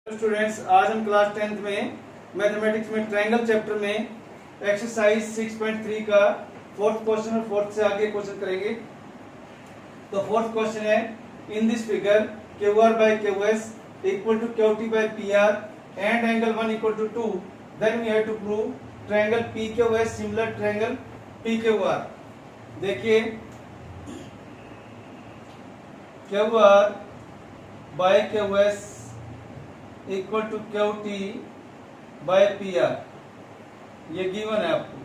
Students, आज हम class 10th में मैथमेटिक्स में ट्रायंगल चैप्टर में एक्सरसाइज 6.3 का फोर्थ क्वेश्चन और फोर्थ से आगे क्वेश्चन करेंगे। तो फोर्थ क्वेश्चन है, in this figure QR by QS equal to QT by PR and angle 1 equal to 2, then we have to prove triangle PQS similar triangle PQR। देखिए, QR by QS equal to QT by PR, ये given है आपको।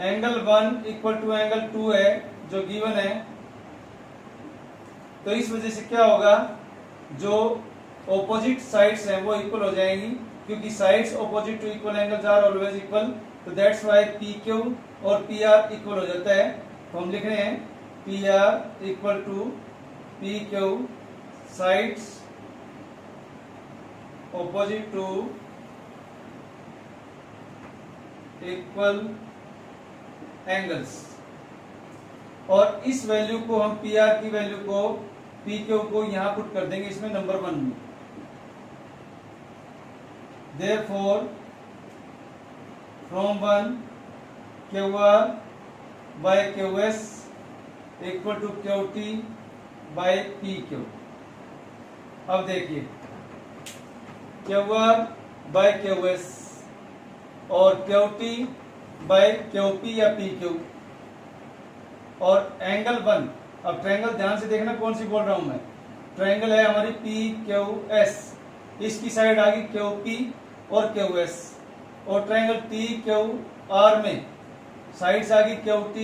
Angle 1 equal to angle 2 है जो given है। तो इस वजह से क्या होगा, जो ऑपोजिट साइड्स हैं वो इक्वल हो जाएंगी, क्योंकि sides opposite to equal angles are always equal. तो दैट्स व्हाई PQ और PR इक्वल हो जाता है। तो हम लिख रहे हैं PR equal to PQ sides opposite to equal angles। और इस वैल्यू को हम PR की वैल्यू को PQ को यहां पुट कर देंगे इसमें नंबर 1 में। Therefore from 1 QR by QS equal to QT by PQ। अब देखिए, QR बाय QS और QT बाय QP या PQ और एंगल 1। अब ट्रायंगल ध्यान से देखना कौन सी बोल रहा हूं मैं। ट्रायंगल है हमारी PQS, इसकी साइड आ गई QP और QS, और ट्रायंगल PQR में साइड्स आ गई QT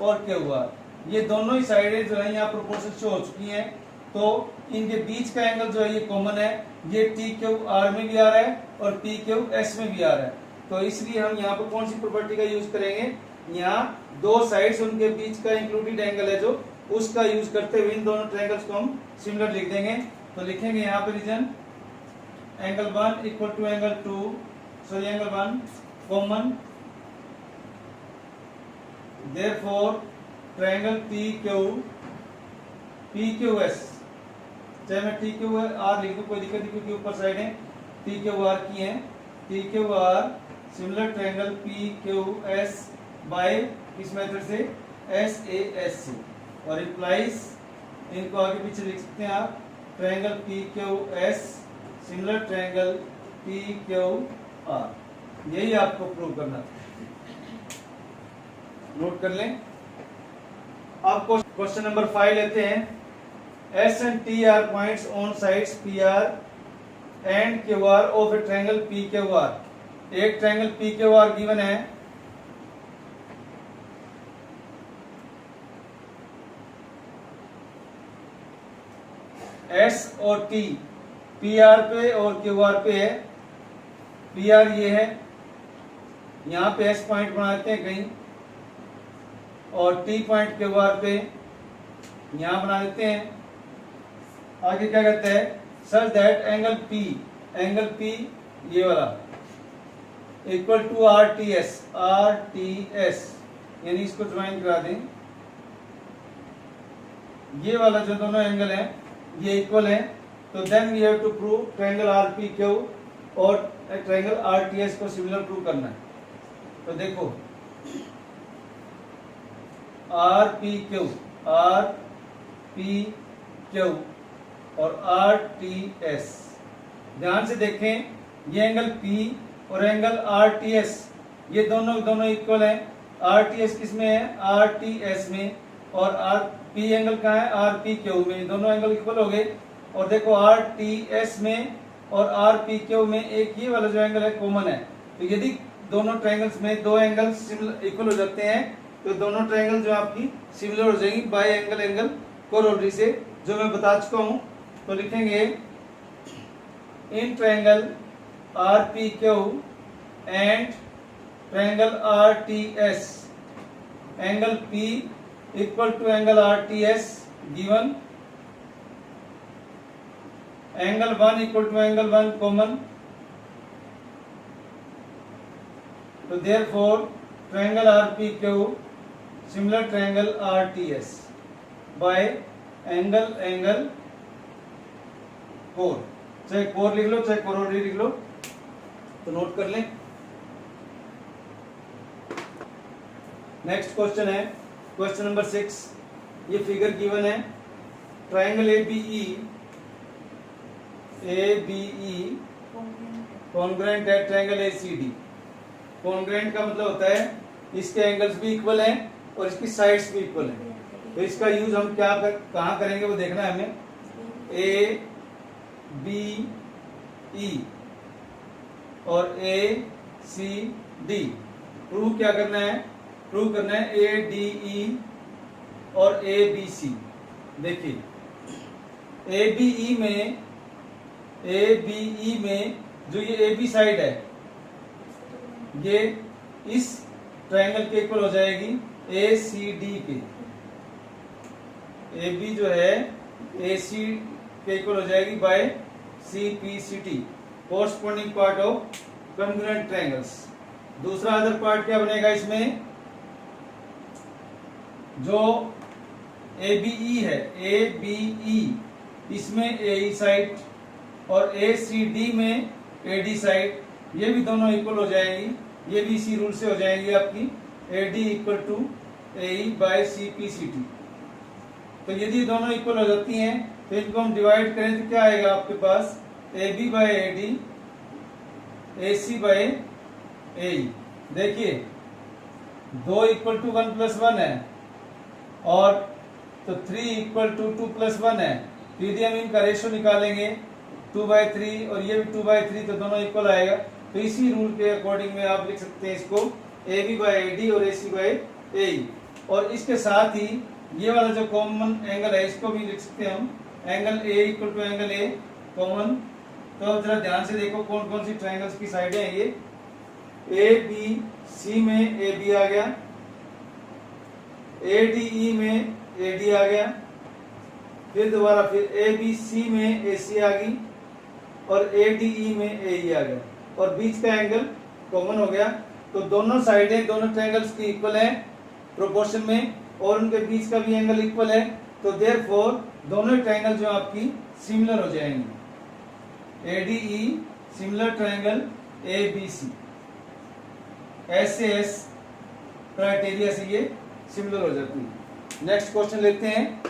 और QR। ये दोनों ही साइडें जो है यहाँ प्रोपोर्शन शो हो चुकी हैं। तो इनके बीच का एंगल जो है ये कॉमन है, ये TQR में भी आ रहा है और PQS में भी आ रहा है। तो इसलिए हम यहाँ पर कौन सी प्रॉपर्टी का यूज करेंगे, यहाँ दो साइड्स उनके बीच का इंक्लूडेड एंगल है जो, उसका यूज करते हुए इन दोनों ट्रायंगल्स को हम सिमिलर लिख देंगे। तो लिखेंगे यहाँ पे reason angle 1 equal to angle 2, sorry angle 1 common, therefore triangle PQS, चाहे मैं TQR लिख दूं कोई दिक्कत नहीं, क्योंकि ऊपर साइड है TQR की है। TQR similar triangle PQS by किस मेथड से, SAS से, और इम्प्लाइज इनको आगे पीछे लिख सकते हैं आप, triangle PQS similar triangle PQR। यही आपको प्रूव करना था, नोट कर लें। अब क्वेश्चन नंबर 5 लेते हैं। S and T are points on sides PR and QR of a triangle PQR। एक ट्रायंगल PQR गिवन है। S और T PR पे और QR पे है। PR ये है, यहाँ पे S पॉइंट बना देते हैं कहीं, और T पॉइंट QR पे यहां बना देते हैं। आगे क्या कहते हैं, सच दैट एंगल P ये वाला इक्वल टू RTS, यानी इसको ज्वाइन करा दें। ये वाला जो दोनों एंगल हैं ये इक्वल है। तो then we have to prove triangle RPQ और ट्रायंगल RTS को सिमिलर प्रूव करना है। तो देखो RPQ और RTS, ध्यान से देखें, ये एंगल P और एंगल RTS ये दोनों इक्वल हैं। RTS किस में है, RTS में, और P एंगल कहाँ है, RPQ में। दोनों एंगल इक्वल हो गए। और देखो RTS में और RPQ में एक ये वाला जो एंगल है कॉमन है। तो यदि दोनों ट्रायंगल्स में दो एंगल्स इक्वल हो जाते हैं तो दोनों ट्रायंगल जो आपकी सिमिलर हो जाएंगी बाय एंगल कोरोलरी से, जो मैं बता चुका हूं। तो लिखेंगे in triangle RPQ and triangle RTS, angle P equal to angle RTS given, angle 1 equal to angle 1 common. तो therefore triangle RPQ similar triangle RTS by angle कोर, चाहे कोर लिख लो चाहे कोरोनरी लिख लो, तो नोट कर लें। नेक्स्ट क्वेश्चन है क्वेश्चन नंबर 6। ये फिगर गिवन है, ट्राइंगल ABE कॉन्ग्रुएंट है ट्राइंगल ACD। कॉन्ग्रुएंट का मतलब होता है इसके एंगल्स भी इक्वल हैं और इसकी साइड्स भी इक्वल हैं। तो इसका यूज हम कहाँ करेंगे वो देखना है हमें। ABE और ACD प्रूव क्या करना है, प्रूव करना है ADE और ABC। देखिए ABE में जो ये AB साइड है ये इस ट्रायंगल के इक्वल हो जाएगी ACD के। AB जो है AC के इक्वल हो जाएगी by CPCT, corresponding part of congruent triangles. दूसरा अदर पार्ट क्या बनेगा इसमें, जो ABE है ABE इसमें AE साइड और ACD में AD साइड, ये भी दोनों इक्वल हो जाएंगी। ये भी इसी रूल से हो जाएंगी आपकी AD equal to AE by CPCT। तो यदि दोनों इक्वल हो जाती हैं तो इनको हम डिवाइड करें तो क्या आएगा आपके पास, AB by AD AC by AE। देखिए 2 इक्वल टू 1 प्लस 1 है और तो 3 इक्वल टू 2 प्लस 1 है। तो यदि हम इनका रेशियो निकालेंगे 2/3 और ये भी 2/3 तो दोनों इक्वल आएगा। तो इसी रूल के अकॉर्डिंग में आप लिख सकते हैं इसको AB बाय AD और AC बाय AE। और इसके साथ ही ये वाला जो कॉमन एंगल है इसको भी लिख सकते हैं हम, angle A equal to angle A common. तो जरा ध्यान से देखो कौन कौन सी ट्रायंगल्स की साइडें हैं। ये ABC में AB आ गया, ADE में AD आ गया, फिर दोबारा फिर ABC में AC आ गई और ADE में AE आ गया और बीच का एंगल कॉमन हो गया। तो दोनों साइडें दोनों ट्रायंगल्स की इक्वल है प्रोपोर्शन में और उनके बीच का भी एंगल इक्वल है। तो देयरफॉर दोनों ट्रायंगल जो आपकी सिमिलर हो जाएंगे। ADE similar triangle ABC, SAS criteria से ये सिमिलर हो जाती है। नेक्स्ट क्वेश्चन लेते हैं।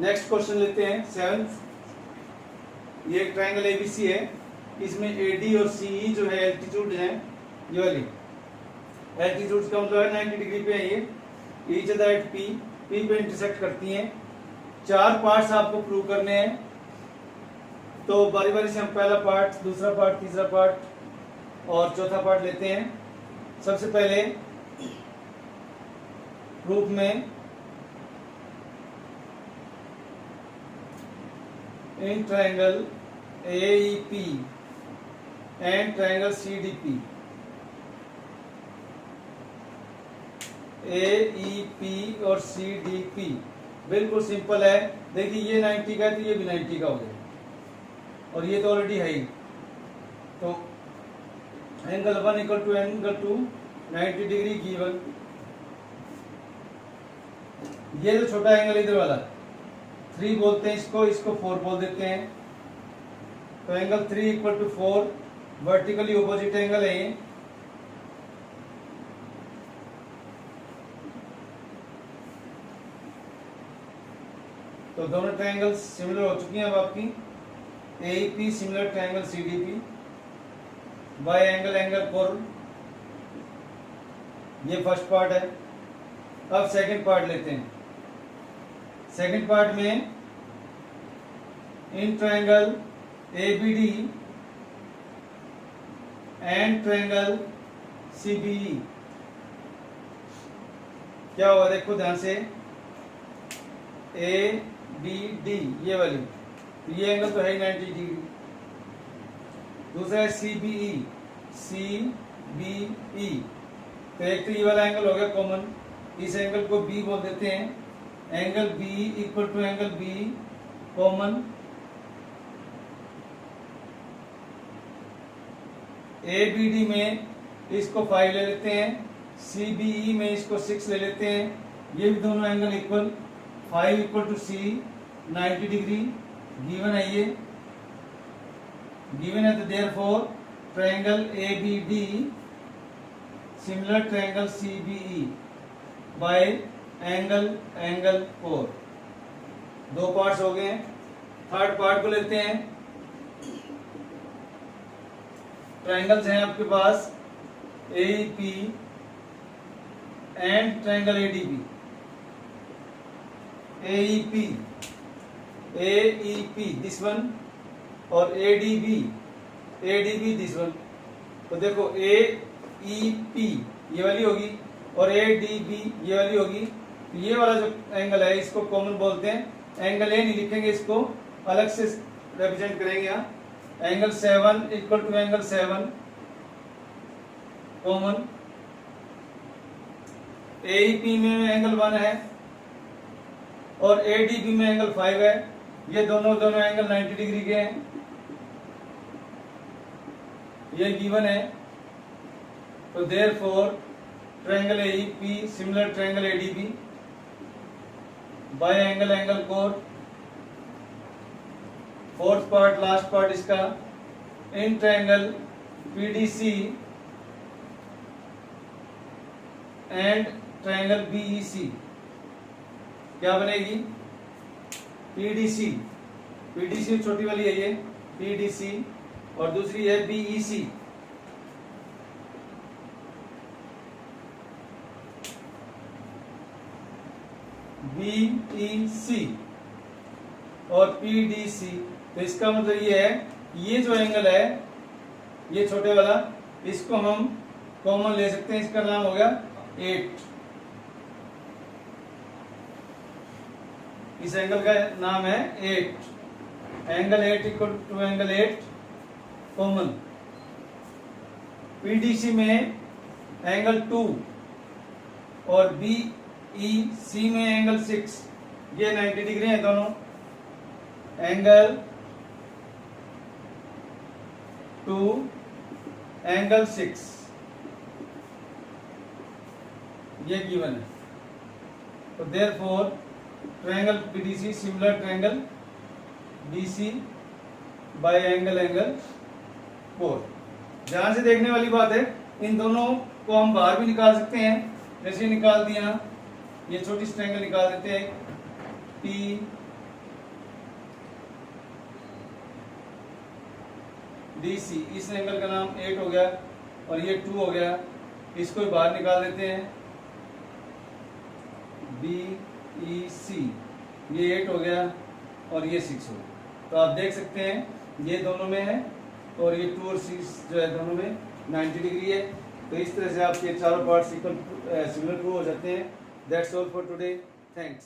नेक्स्ट क्वेश्चन लेते हैं 7th। ये एक ट्रायंगल ABC है, इसमें AD और CE जो है एल्टीट्यूड है, ये वाली एल्टीट्यूड का मतलब है 90 डिग्री पे है ये, ईच अदर एट P पे इंटरसेक्ट करती हैं। 4 पार्ट्स आपको प्रूव करने हैं। तो बारी बारी से हम पहला पार्ट, दूसरा पार्ट, तीसरा पार्ट और चौथा पार्ट लेते हैं। सबसे पहले प्रूफ में in triangle AEP and triangle CDP, AEP और CDP बिल्कुल सिंपल है। देखिए ये 90 का है तो ये भी 90 का हो गया और ये तो ऑलरेडी है ही। तो angle 1 equal to angle 2 90 degree given. ये जो छोटा एंगल इधर वाला 3 बोलते हैं इसको, इसको 4 बोल देते हैं। तो angle 3 equal to 4 vertically opposite angle है ये। तो दोनों ट्रायंगल्स सिमिलर हो चुकी हैं अब आपकी। AEP similar triangle CDP bye angle angle core, ये फर्स्ट पार्ट है। अब सेकंड पार्ट लेते हैं। सेकंड पार्ट में in triangle ABD and triangle CBE क्या होगा, देखो ध्यान से। ABD ये वाली, तो ये एंगल तो है 90 डिग्री। दूसरा है CBE तो एक तो ये वाला एंगल हो गया कॉमन, इस एंगल को B बोल देते हैं। Angle B equal to angle B common. ABD में इसको 5 ले लेते हैं, CBE में इसको 6 ले लेते हैं। ये भी दोनों angle equal 5 equal to C 90 degree given है ये, गिवन है, तो therefore triangle ABD similar triangle CBE by angle 4। दो पार्ट्स हो गए हैं। थर्ड पार्ट को लेते हैं। ट्रायंगल्स हैं आपके पास AEP and triangle ADB। AEP this one और ADB दिस वन। तो देखो AEP ये वाली होगी और ADB ये वाली होगी। तो ये वाला जो एंगल है इसको कॉमन बोलते हैं। एंगल A नहीं लिखेंगे, इसको अलग से रिप्रेजेंट करेंगे। यहाँ angle 7 equal to angle 7 common. AEP में एंगल 1 है और ADB में एंगल 5 है। ये दोनों एंगल 90 डिग्री के हैं, ये गिवन है। तो therefore triangle AEP similar triangle ADB by angle कोर। फोर्थ पार्ट लास्ट पार्ट इसका, in triangle PDC and triangle BEC क्या बनेगी? PDC छोटी वाली है ये PDC और दूसरी है BEC। BEC और PDC। तो इसका मतलब ये है, ये जो एंगल है ये छोटे वाला, इसको हम कॉमन ले सकते हैं। इसका नाम हो गया 8। इस एंगल का नाम है 8। Angle 8 equal to angle 8 common. PDC में एंगल 2 और BEC में एंगल 6, ये 90 डिग्री है दोनों। एंगल 2 एंगल 6 ये गिवन है। तो therefore triangle PDC similar triangle BC bye angle 4। ध्यान से देखने वाली बात है, इन दोनों को हम बाहर भी निकाल सकते हैं। जैसे निकाल दिया, ये छोटी सी ट्रायंगल निकाल देते हैं PDC। इस एंगल का नाम 8 हो गया और ये 2 हो गया। इसको भी बाहर निकाल देते हैं BEC, ये 8 हो गया और ये 6 हो गया। तो आप देख सकते हैं ये दोनों में है और ये 2 और 6 जो है दोनों में 90 डिग्री है। तो इस तरह से आपके चारों पार्ट्स इक्वल सिमिलर प्रूव हो जाते हैं। That's all for today, thanks.